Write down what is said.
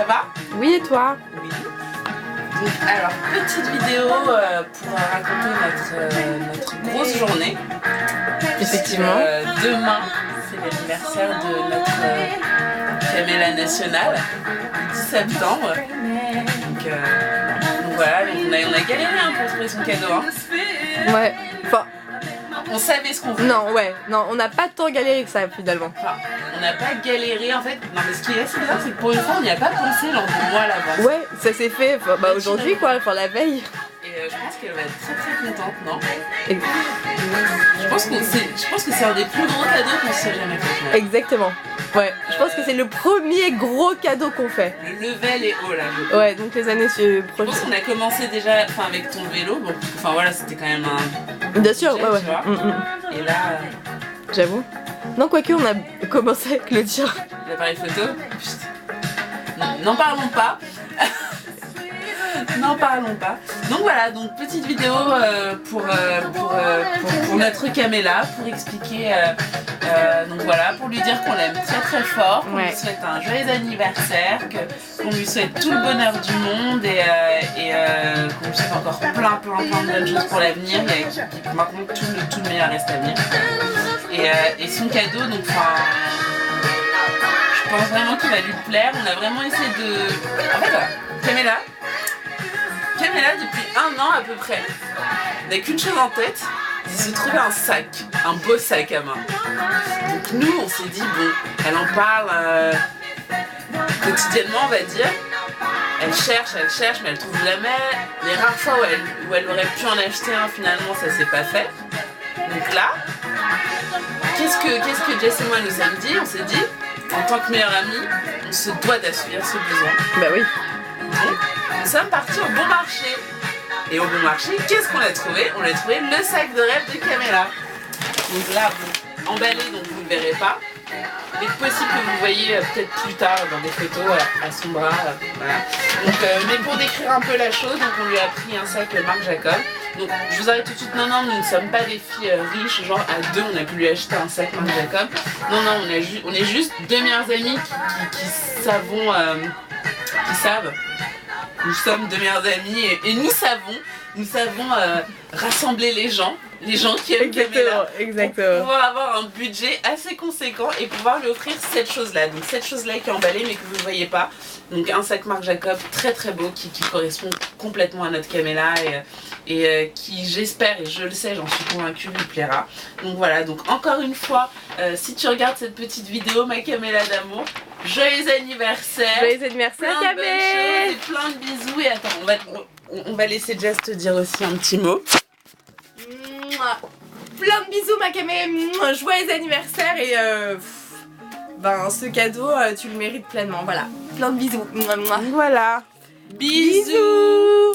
va? Oui, et toi? Oui. Donc, alors, petite vidéo pour raconter notre grosse journée. Effectivement. Demain, c'est l'anniversaire de notre Camella nationale, le 10 septembre. Donc voilà, donc on a galéré pour trouver son cadeau. Hein. Ouais, enfin... On savait ce qu'on voulait. Non, ouais, non, on n'a pas tant galéré que ça finalement. Enfin, on n'a pas galéré en fait. Non, mais ce qui est assez bizarre, c'est que pour une fois, on n'y a pas pensé lors du mois à l'avance. Ouais, ça s'est fait bah, aujourd'hui quoi, enfin la veille. Et je pense qu'elle va être très très contente, non? Et... Je pense que c'est un des plus gros cadeaux qu'on s'est jamais fait. Exactement. Ouais, je pense que c'est le premier gros cadeau qu'on fait. Le level est haut là. Ouais, donc les années Je prochaines. pense qu'on a commencé déjà avec ton vélo. Bon, enfin voilà, c'était quand même un. Bien sûr, budget, ouais, ouais. Tu vois. Et là. J'avoue. Non, quoique, on a commencé avec le tien. L'appareil photo. N'en parlons pas. N'en parlons pas. Donc voilà, donc petite vidéo pour notre Camella, pour expliquer, donc voilà, pour lui dire qu'on l'aime très très fort, qu'on lui souhaite un joyeux anniversaire, qu'on lui souhaite tout le bonheur du monde et qu'on lui souhaite encore plein de bonnes choses pour l'avenir et maintenant tout le meilleur reste à venir. Et son cadeau, donc enfin... Je pense vraiment qu'il va lui plaire. On a vraiment essayé de... En fait, voilà, Camella, depuis 1 an à peu près, n'a qu'une chose en tête, c'est se trouver un sac, un beau sac à main. Donc nous, on s'est dit, bon, elle en parle quotidiennement, on va dire. Elle cherche, mais elle trouve jamais. Les rares fois où elle aurait pu en acheter un, finalement, ça s'est pas fait. Donc là, qu'est-ce que Jess et moi nous sommes dit? On s'est dit, en tant que meilleure amie, on se doit d'assouvir ce besoin. Bah oui. Donc, nous sommes partis au bon marché. Et au bon marché, qu'est-ce qu'on a trouvé? On a trouvé le sac de rêve de Camella. Donc là, bon, emballé, donc vous ne le verrez pas. Il est possible que vous le voyez peut-être plus tard dans des photos à son bras. Voilà. Donc, mais pour décrire un peu la chose, donc on lui a pris un sac Marc Jacob. Donc je vous arrête tout de suite, non, nous ne sommes pas des filles riches, genre à deux on a pu lui acheter un sac Marc Jacob. Non, on est juste deux meilleures amies qui savent. Nous sommes deux meilleures amies et nous savons rassembler les gens qui aiment Camella. Exactement. Pour pouvoir avoir un budget assez conséquent et pouvoir lui offrir cette chose-là. Donc cette chose-là qui est emballée mais que vous ne voyez pas. Donc un sac Marc Jacob très très beau qui correspond complètement à notre Camella et qui j'espère et je le sais, j'en suis convaincue, lui plaira. Donc voilà, donc encore une fois, si tu regardes cette petite vidéo, ma Camella d'amour, joyeux anniversaire! Joyeux anniversaire Camé! Et plein de bisous et attends, on va laisser Jess te dire aussi un petit mot. Plein de bisous ma Camé, joyeux anniversaire et ben ce cadeau tu le mérites pleinement, voilà. Plein de bisous. Voilà. Bisous.